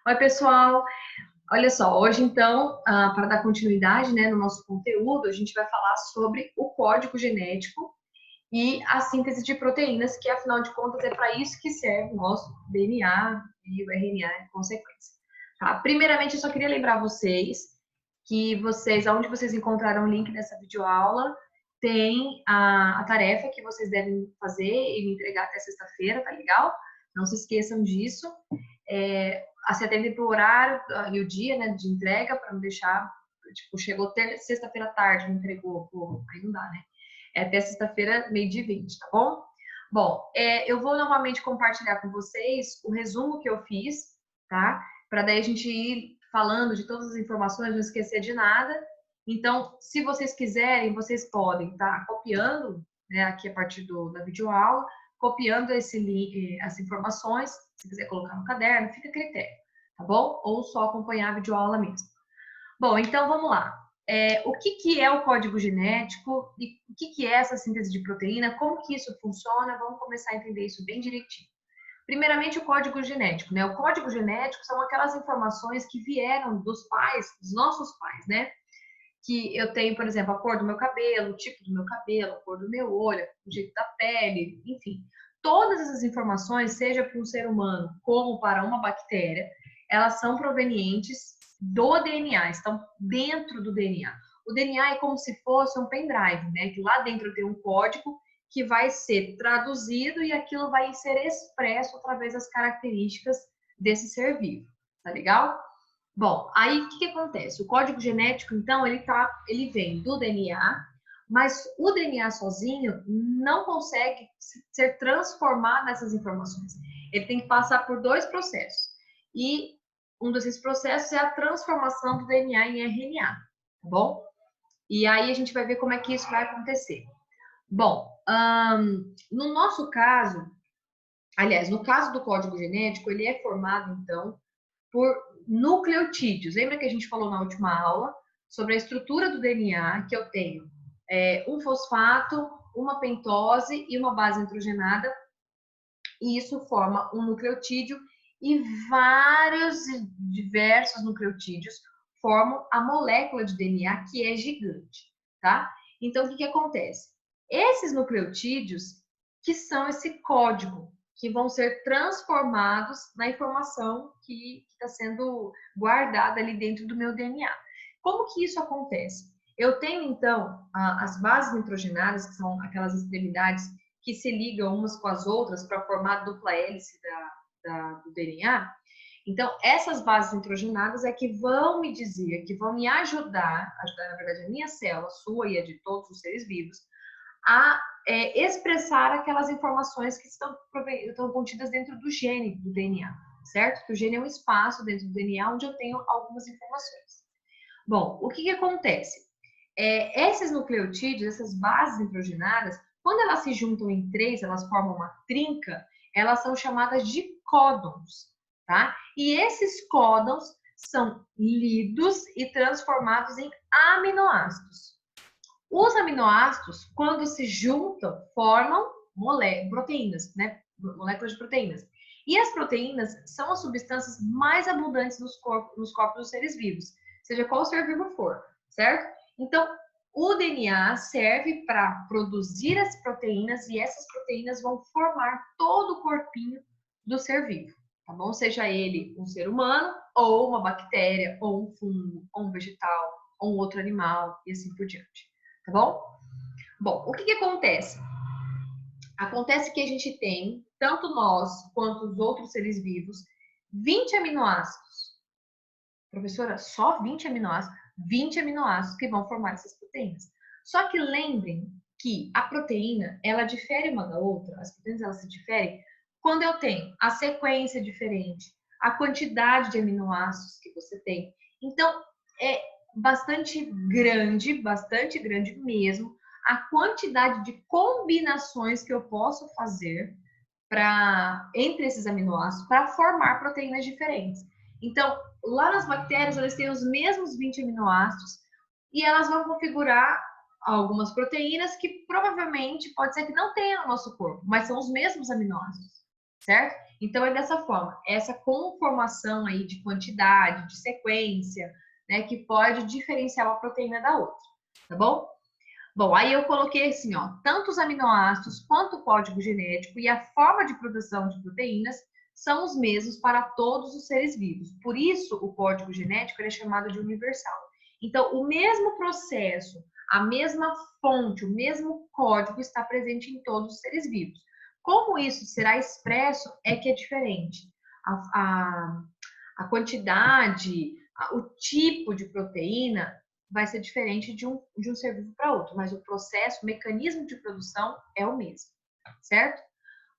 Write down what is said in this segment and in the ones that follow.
Oi, pessoal. Olha só, hoje então, para dar continuidade, né, no nosso conteúdo, a gente vai falar sobre o código genético e a síntese de proteínas, que afinal de contas é para isso que serve o nosso DNA e o RNA em consequência. Tá? Primeiramente, eu só queria lembrar vocês que aonde vocês encontraram o link dessa videoaula, tem a tarefa que vocês devem fazer e me entregar até sexta-feira, tá legal? Não se esqueçam disso. Você atende para o horário e o dia, né, de entrega, para não deixar, tipo, chegou sexta-feira à tarde, não entregou, pô, aí não dá, né? É até sexta-feira, 12h20, tá bom? Bom, eu vou novamente compartilhar com vocês o resumo que eu fiz, tá? Para daí a gente ir falando de todas as informações, não esquecer de nada. Então, se vocês quiserem, vocês podem estar copiando, né, aqui a partir da videoaula, copiando esse link, as informações, se quiser colocar no caderno, fica a critério, tá bom? Ou só acompanhar a videoaula mesmo. Bom, então vamos lá. O que é o código genético e o que é essa síntese de proteína? Como que isso funciona? Vamos começar a entender isso bem direitinho. Primeiramente, o código genético, né? O código genético são aquelas informações que vieram dos pais, dos nossos pais, né? Que eu tenho, por exemplo, a cor do meu cabelo, o tipo do meu cabelo, a cor do meu olho, o jeito da pele, enfim. Todas essas informações, seja para um ser humano como para uma bactéria, elas são provenientes do DNA, estão dentro do DNA. O DNA é como se fosse um pendrive, né? Que lá dentro tem um código que vai ser traduzido e aquilo vai ser expresso através das características desse ser vivo. Tá legal? Bom, aí o que acontece? O código genético, então, ele vem do DNA, mas o DNA sozinho não consegue ser transformado nessas informações. Ele tem que passar por dois processos. E um desses processos é a transformação do DNA em RNA, tá bom? E aí a gente vai ver como é que isso vai acontecer. Bom, no nosso caso, aliás, no caso do código genético, ele é formado, então, por nucleotídeos. Lembra que a gente falou na última aula sobre a estrutura do DNA, que eu tenho um fosfato, uma pentose e uma base nitrogenada, e isso forma um nucleotídeo, e vários diversos nucleotídeos formam a molécula de DNA, que é gigante, tá? Então, o que acontece? Esses nucleotídeos, que são esse código, que vão ser transformados na informação que está sendo guardada ali dentro do meu DNA. Como que isso acontece? Eu tenho, então, as bases nitrogenadas, que são aquelas extremidades que se ligam umas com as outras para formar a dupla hélice do DNA. Então, essas bases nitrogenadas é que vão me dizer, que vão me ajudar, na verdade, a minha célula, a sua e a de todos os seres vivos, a expressar aquelas informações que estão contidas dentro do gene do DNA, certo? Que o gene é um espaço dentro do DNA onde eu tenho algumas informações. Bom, o que acontece? Esses nucleotídeos, essas bases nitrogenadas, quando elas se juntam em três, elas formam uma trinca, elas são chamadas de códons, tá? E esses códons são lidos e transformados em aminoácidos. Os aminoácidos, quando se juntam, formam proteínas, né? Moléculas de proteínas. E as proteínas são as substâncias mais abundantes nos corpos dos seres vivos, seja qual ser vivo for, certo? Então, o DNA serve para produzir as proteínas e essas proteínas vão formar todo o corpinho do ser vivo, tá bom? Seja ele um ser humano, ou uma bactéria, ou um fungo, ou um vegetal, ou um outro animal, e assim por diante, tá bom? Bom, o que acontece? Acontece que a gente tem, tanto nós quanto os outros seres vivos, 20 aminoácidos. Professora, só 20 aminoácidos? 20 aminoácidos que vão formar essas proteínas. Só que lembrem que a proteína, ela difere uma da outra, as proteínas elas se diferem quando eu tenho a sequência diferente, a quantidade de aminoácidos que você tem. Então, é bastante grande mesmo, a quantidade de combinações que eu posso fazer entre esses aminoácidos para formar proteínas diferentes. Então, lá nas bactérias, elas têm os mesmos 20 aminoácidos e elas vão configurar algumas proteínas que provavelmente pode ser que não tenha no nosso corpo, mas são os mesmos aminoácidos, certo? Então, é dessa forma, essa conformação aí de quantidade, de sequência, né, que pode diferenciar uma proteína da outra, tá bom? Bom, aí eu coloquei assim, ó, tanto os aminoácidos quanto o código genético e a forma de produção de proteínas são os mesmos para todos os seres vivos. Por isso, o código genético é chamado de universal. Então, o mesmo processo, a mesma fonte, o mesmo código está presente em todos os seres vivos. Como isso será expresso é que é diferente. A quantidade, o tipo de proteína vai ser diferente de um ser vivo para outro, mas o processo, o mecanismo de produção é o mesmo, certo?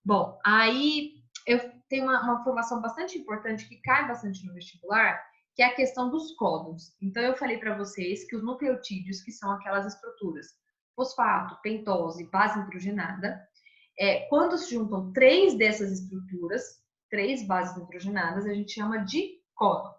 Bom, aí eu tenho uma informação bastante importante que cai bastante no vestibular, que é a questão dos códons. Então, eu falei para vocês que os nucleotídeos, que são aquelas estruturas fosfato, pentose, base nitrogenada, quando se juntam 3 dessas estruturas, 3 bases nitrogenadas, a gente chama de códon.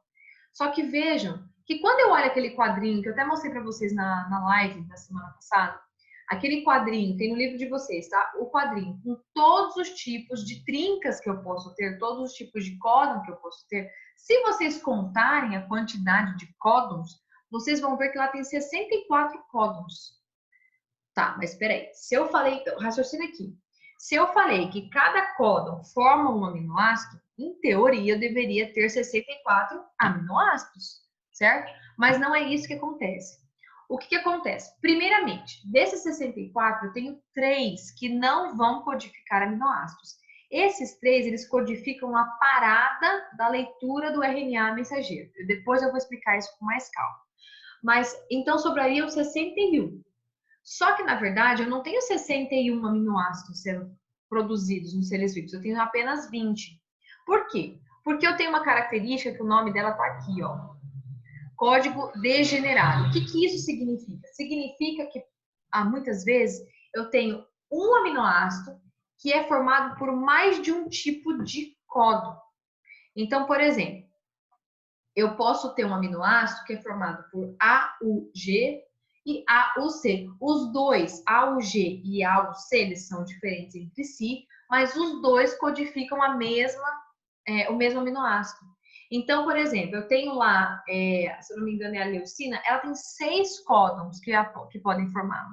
Só que vejam que quando eu olho aquele quadrinho, que eu até mostrei para vocês na live da semana passada, aquele quadrinho, tem no livro de vocês, tá? O quadrinho com todos os tipos de trincas que eu posso ter, todos os tipos de códon que eu posso ter. Se vocês contarem a quantidade de códons, vocês vão ver que lá tem 64 códons. Tá, mas espera aí. Se eu falei, raciocina aqui. Se eu falei que cada códon forma um aminoácido, em teoria eu deveria ter 64 aminoácidos, certo? Mas não é isso que acontece. O que acontece? Primeiramente, desses 64, eu tenho 3 que não vão codificar aminoácidos. Esses 3, eles codificam a parada da leitura do RNA mensageiro. Depois eu vou explicar isso com mais calma. Mas, então, sobrariam 61. Só que, na verdade, eu não tenho 61 aminoácidos sendo produzidos nos seres vivos, eu tenho apenas 20. Por quê? Porque eu tenho uma característica que o nome dela está aqui, ó. Código degenerado. O que isso significa? Significa que, muitas vezes, eu tenho um aminoácido que é formado por mais de um tipo de códon. Então, por exemplo, eu posso ter um aminoácido que é formado por AUG e AUC. Os dois, AUG e AUC, eles são diferentes entre si, mas os dois codificam o mesmo aminoácido. Então, por exemplo, eu tenho lá, se eu não me engano é a leucina, ela tem 6 códons que podem formar,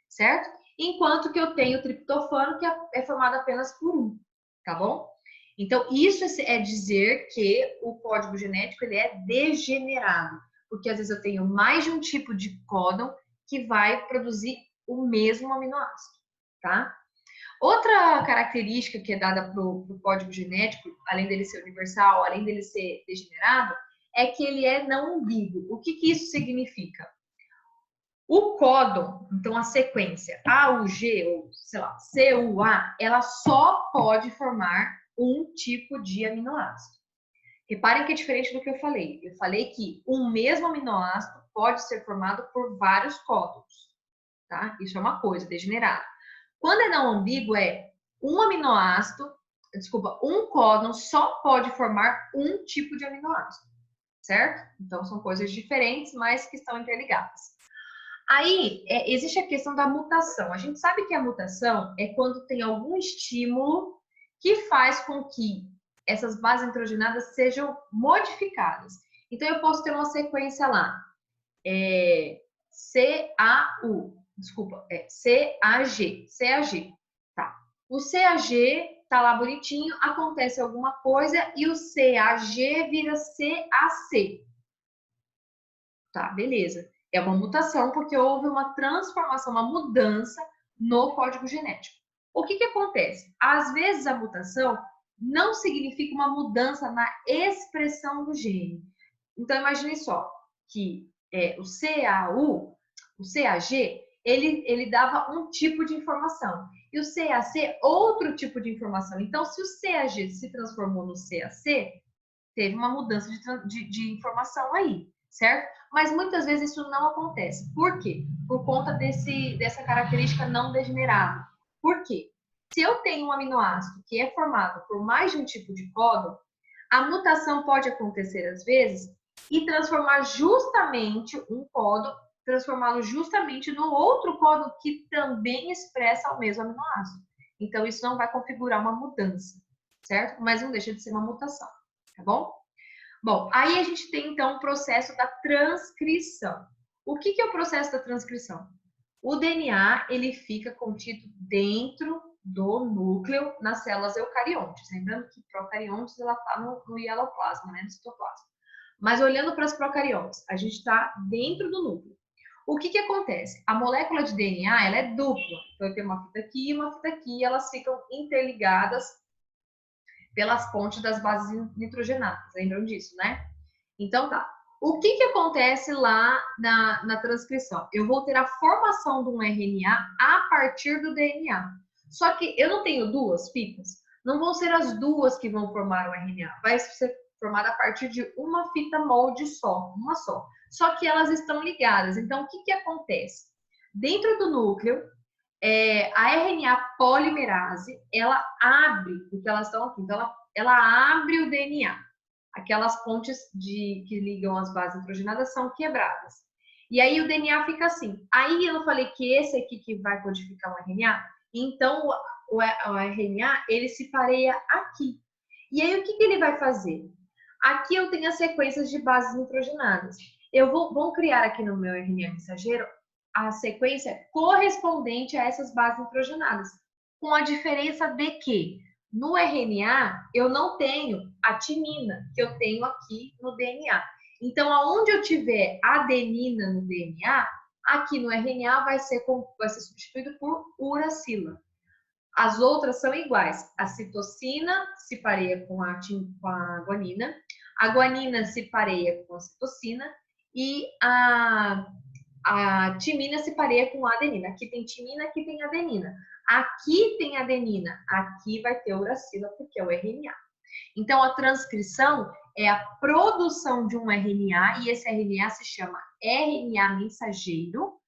certo? Enquanto que eu tenho o triptofano, que é formado apenas por um, tá bom? Então, isso é dizer que o código genético ele é degenerado, porque às vezes eu tenho mais de um tipo de códon que vai produzir o mesmo aminoácido, tá? Outra característica que é dada para o código genético, além dele ser universal, além dele ser degenerado, é que ele é não umbíguo. O que isso significa? O códon, então a sequência AUG ou, sei lá, CUA, ela só pode formar um tipo de aminoácido. Reparem que é diferente do que eu falei. Eu falei que um mesmo aminoácido pode ser formado por vários códons, tá? Isso é uma coisa, degenerado. Quando é não ambíguo, um códon só pode formar um tipo de aminoácido, certo? Então são coisas diferentes, mas que estão interligadas. Aí, existe a questão da mutação. A gente sabe que a mutação é quando tem algum estímulo que faz com que essas bases nitrogenadas sejam modificadas. Então, eu posso ter uma sequência lá, CAG, tá? O CAG tá lá bonitinho, acontece alguma coisa e o CAG vira CAC. Tá, beleza. É uma mutação porque houve uma transformação, uma mudança no código genético. O que acontece? Às vezes a mutação não significa uma mudança na expressão do gene. Então imagine só que o CAG, ele dava um tipo de informação e o CAC outro tipo de informação. Então se o CAG se transformou no CAC, teve uma mudança de informação aí, certo? Mas muitas vezes isso não acontece. Por quê? Por conta dessa característica não degenerada. Por quê? Se eu tenho um aminoácido que é formado por mais de um tipo de códon, a mutação pode acontecer às vezes e transformar justamente um códon, transformá-lo justamente no outro códon que também expressa o mesmo aminoácido. Então, isso não vai configurar uma mudança, certo? Mas não deixa de ser uma mutação, tá bom? Bom, aí a gente tem então o processo da transcrição. O que é o processo da transcrição? O DNA, ele fica contido dentro do núcleo nas células eucariontes. Lembrando que procariontes, ela está no hieloplasma, né, no citoplasma. Mas olhando para as procariontes, a gente está dentro do núcleo. O que acontece? A molécula de DNA, ela é dupla. Então, eu tenho uma fita aqui e uma fita aqui, e elas ficam interligadas pelas pontes das bases nitrogenadas. Lembram disso, né? Então, tá. O que acontece lá na transcrição? Eu vou ter a formação de um RNA a partir do DNA. Só que eu não tenho duas fitas. Não vão ser as duas que vão formar o RNA. Vai ser formada a partir de uma fita molde só, uma só. Só que elas estão ligadas. Então, o que acontece? Dentro do núcleo, a RNA polimerase, ela abre, porque elas estão aqui, então ela abre o DNA. Aquelas pontes que ligam as bases nitrogenadas são quebradas. E aí o DNA fica assim. Aí eu não falei que esse aqui que vai codificar o RNA? Então o RNA, ele se pareia aqui. E aí o que ele vai fazer? Aqui eu tenho as sequências de bases nitrogenadas. Vou criar aqui no meu RNA mensageiro a sequência correspondente a essas bases nitrogenadas, com a diferença de que no RNA eu não tenho a timina que eu tenho aqui no DNA. Então, aonde eu tiver adenina no DNA, aqui no RNA vai ser substituído por uracila. As outras são iguais. A citosina se pareia com a guanina, a guanina se pareia com a citosina e a timina se pareia com a adenina. Aqui tem timina, aqui tem adenina. Aqui tem adenina, aqui vai ter uracila, porque é o RNA. Então, a transcrição é a produção de um RNA, e esse RNA se chama RNA mensageiro,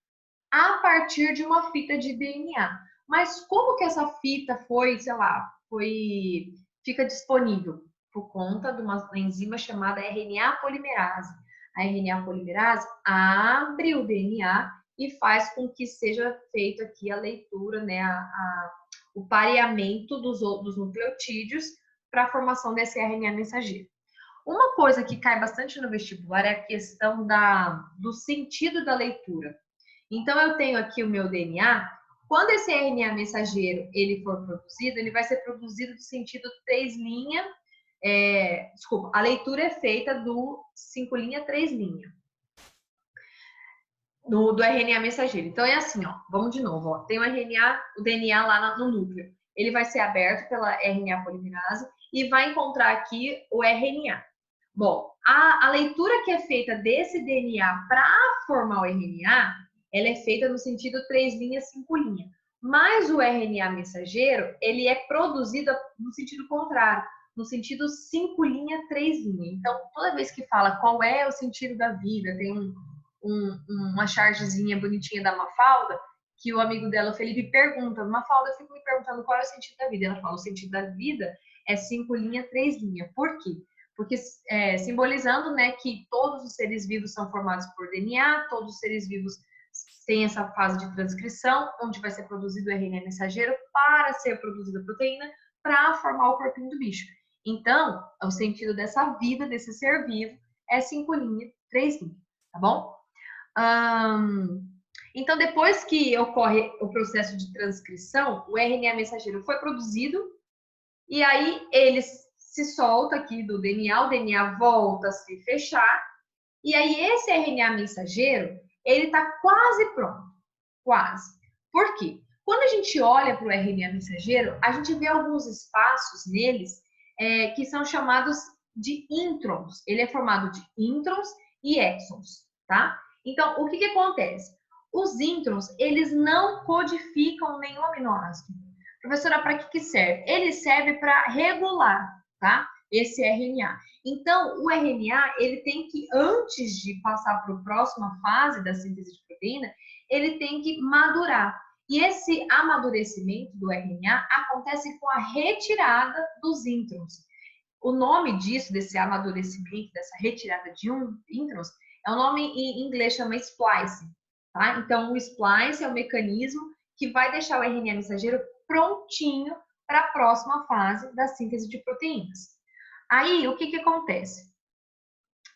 a partir de uma fita de DNA. Mas como que essa fita fica disponível? Por conta de uma enzima chamada RNA polimerase. A RNA polimerase abre o DNA e faz com que seja feito aqui a leitura, né, o pareamento dos nucleotídeos para a formação desse RNA mensageiro. Uma coisa que cai bastante no vestibular é a questão do sentido da leitura. Então, eu tenho aqui o meu DNA. Quando esse RNA mensageiro ele for produzido, ele vai ser produzido no sentido 3'. A leitura é feita do 5', 3'. Do RNA mensageiro. Então, é assim, ó. Vamos de novo, ó. Tem o DNA lá no núcleo. Ele vai ser aberto pela RNA polimerase e vai encontrar aqui o RNA. Bom, a leitura que é feita desse DNA para formar o RNA, ela é feita no sentido 3', 5'. Mas o RNA mensageiro, ele é produzido no sentido contrário, no sentido 5', 3'. Então, toda vez que fala qual é o sentido da vida, tem uma chargezinha bonitinha da Mafalda, que o amigo dela, o Felipe, pergunta, Mafalda, eu fico me perguntando qual é o sentido da vida. Ela fala, o sentido da vida é 5', 3'. Por quê? Porque simbolizando, né, que todos os seres vivos são formados por DNA, todos os seres vivos têm essa fase de transcrição, onde vai ser produzido o RNA mensageiro para ser produzida a proteína para formar o corpinho do bicho. Então, o sentido dessa vida, desse ser vivo, é 5', 3', tá bom? Então, depois que ocorre o processo de transcrição, o RNA mensageiro foi produzido e aí ele se solta aqui do DNA, o DNA volta a se fechar e aí esse RNA mensageiro, ele está quase pronto, quase. Por quê? Quando a gente olha para o RNA mensageiro, a gente vê alguns espaços neles que são chamados de introns. Ele é formado de introns e exons, tá? Então, o que acontece? Os introns, eles não codificam nenhum aminoácido. Professora, para que serve? Ele serve para regular, tá? Esse RNA. Então, o RNA, ele tem que, antes de passar para a próxima fase da síntese de proteína, ele tem que madurar. E esse amadurecimento do RNA acontece com a retirada dos introns. O nome disso, desse amadurecimento, dessa retirada de introns, é um nome em inglês, chama splicing, tá? Então, o splice é o mecanismo que vai deixar o RNA mensageiro prontinho para a próxima fase da síntese de proteínas. Aí, o que que acontece?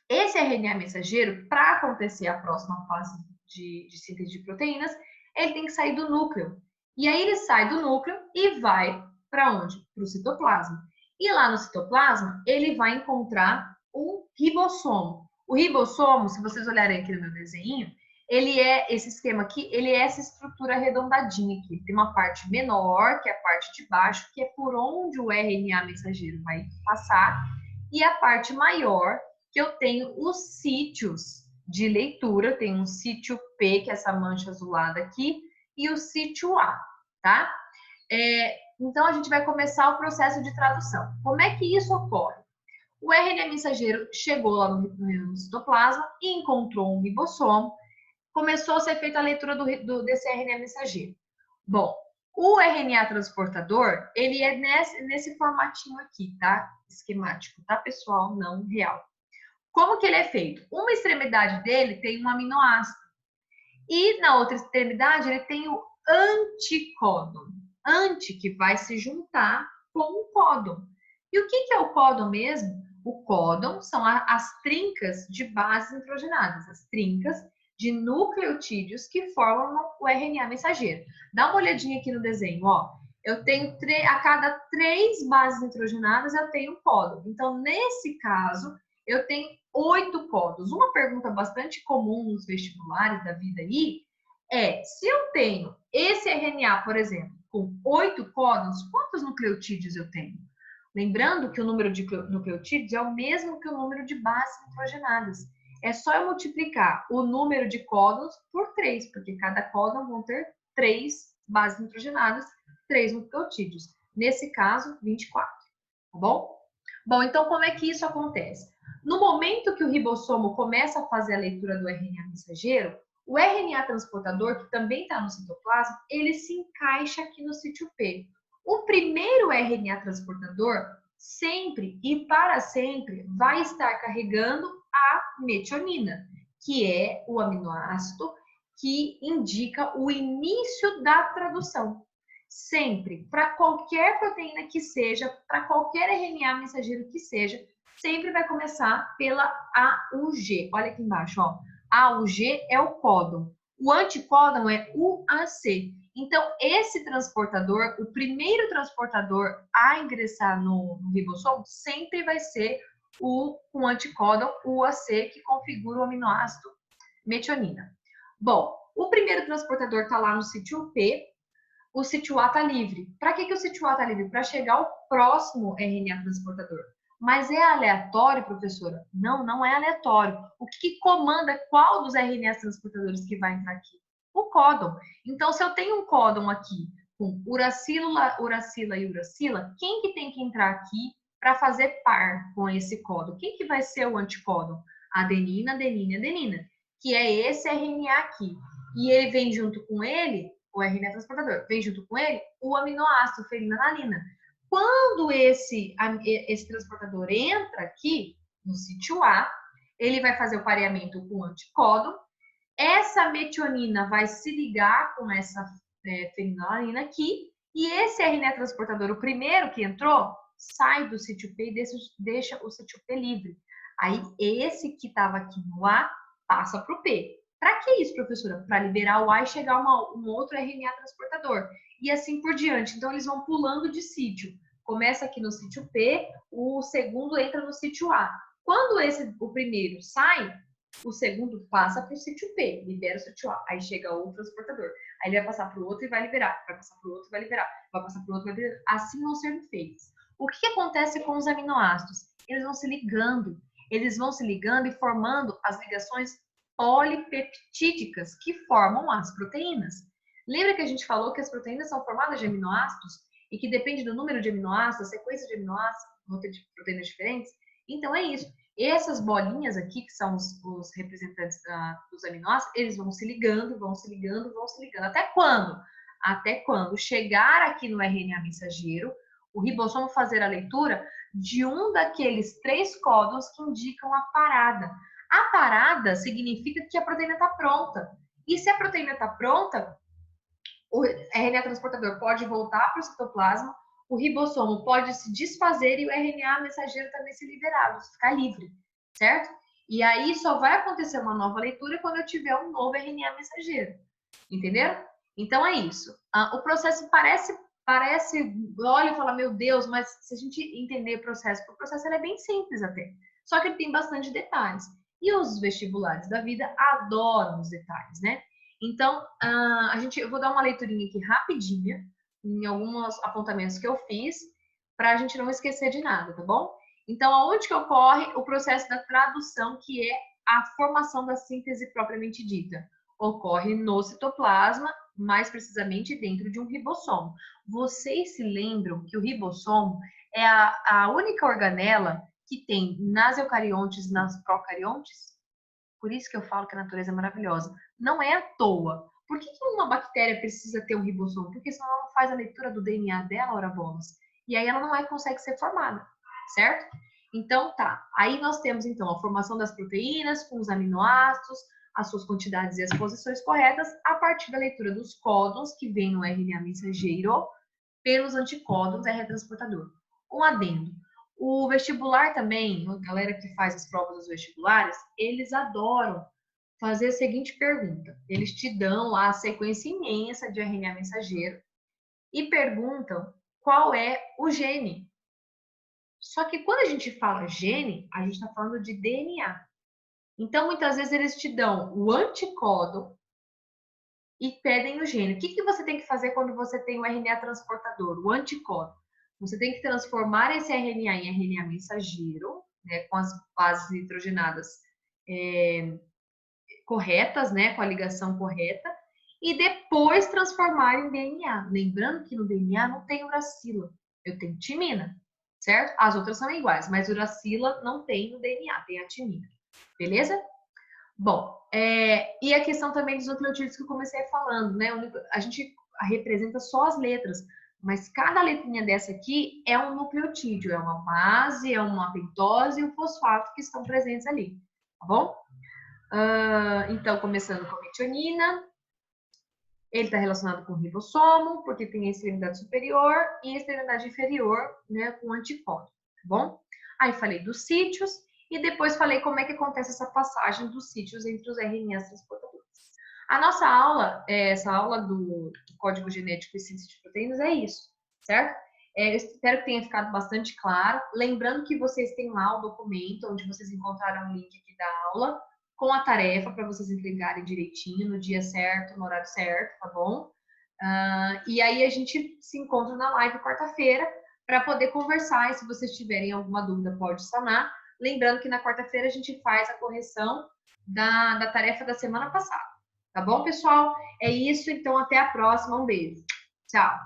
Esse RNA mensageiro, para acontecer a próxima fase de síntese de proteínas, ele tem que sair do núcleo. E aí ele sai do núcleo e vai para onde? Para o citoplasma. E lá no citoplasma, ele vai encontrar um ribossomo. O ribossomo, se vocês olharem aqui no meu desenho, ele é esse esquema aqui, ele é essa estrutura arredondadinha aqui. Tem uma parte menor, que é a parte de baixo, que é por onde o RNA mensageiro vai passar, e a parte maior, que eu tenho os sítios de leitura, tem um sítio P, que é essa mancha azulada aqui, e o sítio A, tá? Então, a gente vai começar o processo de tradução. Como é que isso ocorre? O RNA mensageiro chegou lá no citoplasma e encontrou um ribossomo, começou a ser feita a leitura desse RNA mensageiro. Bom, o RNA transportador, ele é nesse formatinho aqui, tá? Esquemático, tá, pessoal? Não real. Como que ele é feito? Uma extremidade dele tem um aminoácido e na outra extremidade ele tem o anticódon. Anti, que vai se juntar com o códon. E o que é o códon mesmo? O códon são as trincas de bases nitrogenadas, as trincas de nucleotídeos que formam o RNA mensageiro. Dá uma olhadinha aqui no desenho, ó. Eu tenho a cada 3 bases nitrogenadas eu tenho um códon. Então, nesse caso, eu tenho 8 códons. Uma pergunta bastante comum nos vestibulares da vida aí é, se eu tenho esse RNA, por exemplo, com 8 códons, quantos nucleotídeos eu tenho? Lembrando que o número de nucleotídeos é o mesmo que o número de bases nitrogenadas. É só eu multiplicar o número de códons por 3, porque cada códon vão ter 3 bases nitrogenadas, 3 nucleotídeos. Nesse caso, 24, tá bom? Bom, então como é que isso acontece? No momento que o ribossomo começa a fazer a leitura do RNA mensageiro, o RNA transportador, que também está no citoplasma, ele se encaixa aqui no sítio P. O primeiro RNA transportador sempre e para sempre vai estar carregando a metionina, que é o aminoácido que indica o início da tradução. Sempre, para qualquer proteína que seja, para qualquer RNA mensageiro que seja, sempre vai começar pela AUG. Olha aqui embaixo, ó. AUG é o códon. O anticódon é UAC. Então, esse transportador, o primeiro transportador a ingressar no ribossomo, sempre vai ser o anticódon UAC, que configura o aminoácido metionina. Bom, o primeiro transportador está lá no sítio P, o sítio A está livre. Para que o sítio A está livre? Para chegar ao próximo RNA transportador. Mas é aleatório, professora? Não, não é aleatório. O que comanda qual dos RNAs transportadores que vai entrar aqui? O códon. Então, se eu tenho um códon aqui com uracila, uracila e uracila, quem que tem que entrar aqui para fazer par com esse códon? Quem que vai ser o anticódon? Adenina, adenina, adenina, que é esse RNA aqui. E ele vem junto com ele, o RNA transportador, vem junto com ele o aminoácido fenilalanina. Quando esse transportador entra aqui no sítio A, ele vai fazer o pareamento com o anticódon. Essa metionina vai se ligar com essa fenilalanina aqui. E esse RNA transportador, o primeiro que entrou, sai do sítio P e deixa o sítio P livre. Aí esse que estava aqui no A passa para o P. Para que isso, professora? Para liberar o A e chegar um outro RNA transportador. E assim por diante. Então, eles vão pulando de sítio. Começa aqui no sítio P, o segundo entra no sítio A. Quando o primeiro sai, o segundo passa para o sítio P, libera o sítio A. Aí chega outro transportador. Aí ele vai passar para o outro e vai liberar. Vai passar para o outro e vai liberar. Vai passar para o outro e vai liberar. Assim vão sendo feitos. O que acontece com os aminoácidos? Eles vão se ligando. Eles vão se ligando e formando as ligações polipeptídicas que formam as proteínas. Lembra que a gente falou que as proteínas são formadas de aminoácidos e que depende do número de aminoácidos, a sequência de aminoácidos, vão ter proteínas diferentes? Então é isso. Essas bolinhas aqui, que são os representantes dos aminoácidos, eles vão se ligando, vão se ligando, vão se ligando. Até quando? Até quando chegar aqui no RNA mensageiro, o ribossomo fazer a leitura de um daqueles 3 códons que indicam a parada. A parada significa que a proteína está pronta. E se a proteína está pronta, o RNA transportador pode voltar para o citoplasma o ribossomo pode se desfazer e o RNA mensageiro também ser liberado, ficar livre, certo? E aí só vai acontecer uma nova leitura quando eu tiver um novo RNA mensageiro, entenderam? Então é isso. O processo parece, olha e fala, meu Deus, mas se a gente entender o processo ele é bem simples até. Só que ele tem bastante detalhes. E os vestibulares da vida adoram os detalhes, né? Então, eu vou dar uma leiturinha aqui rapidinha, em alguns apontamentos que eu fiz, para a gente não esquecer de nada, tá bom? Então, aonde que ocorre o processo da tradução, que é a formação da síntese propriamente dita? Ocorre no citoplasma, mais precisamente dentro de um ribossomo. Vocês se lembram que o ribossomo é a única organela que tem nas eucariontes e nas procariontes? Por isso que eu falo que a natureza é maravilhosa. Não é à toa. Por que uma bactéria precisa ter um ribossomo? Porque senão ela não faz a leitura do DNA dela, ora bolas. E aí ela não consegue ser formada, certo? Então, tá. Aí nós temos, então, a formação das proteínas com os aminoácidos, as suas quantidades e as posições corretas, a partir da leitura dos códons que vem no RNA mensageiro pelos anticódons R transportador. Um adendo. O vestibular também, a galera que faz as provas dos vestibulares, eles adoram fazer a seguinte pergunta. Eles te dão lá a sequência imensa de RNA mensageiro e perguntam qual é o gene. Só que quando a gente fala gene, a gente está falando de DNA. Então, muitas vezes eles te dão o anticódon e pedem o gene. O que você tem que fazer quando você tem o RNA transportador, o anticódon? Você tem que transformar esse RNA em RNA mensageiro, né, com as bases nitrogenadas corretas, né, com a ligação correta, e depois transformar em DNA. Lembrando que no DNA não tem uracila, eu tenho timina, certo? As outras são iguais, mas uracila não tem no DNA, tem a timina. Beleza? Bom, e a questão também dos nucleotídeos que eu comecei falando, né? A gente representa só as letras, mas cada letrinha dessa aqui é um nucleotídeo, é uma base, é uma pentose e um fosfato que estão presentes ali, tá bom? Então, começando com a metionina, ele está relacionado com o ribossomo, porque tem a extremidade superior e a extremidade inferior, né, com o anticódon, tá bom? Aí falei dos sítios e depois falei como é que acontece essa passagem dos sítios entre os RNAs transportadores. A nossa aula, essa aula do código genético e síntese de proteínas é isso, certo? Eu espero que tenha ficado bastante claro. Lembrando que vocês têm lá o documento onde vocês encontraram o link aqui da aula, com a tarefa para vocês entregarem direitinho, no dia certo, no horário certo, tá bom? E aí a gente se encontra na live quarta-feira para poder conversar e se vocês tiverem alguma dúvida pode sanar. Lembrando que na quarta-feira a gente faz a correção da tarefa da semana passada. Tá bom, pessoal? É isso, então até a próxima. Um beijo. Tchau.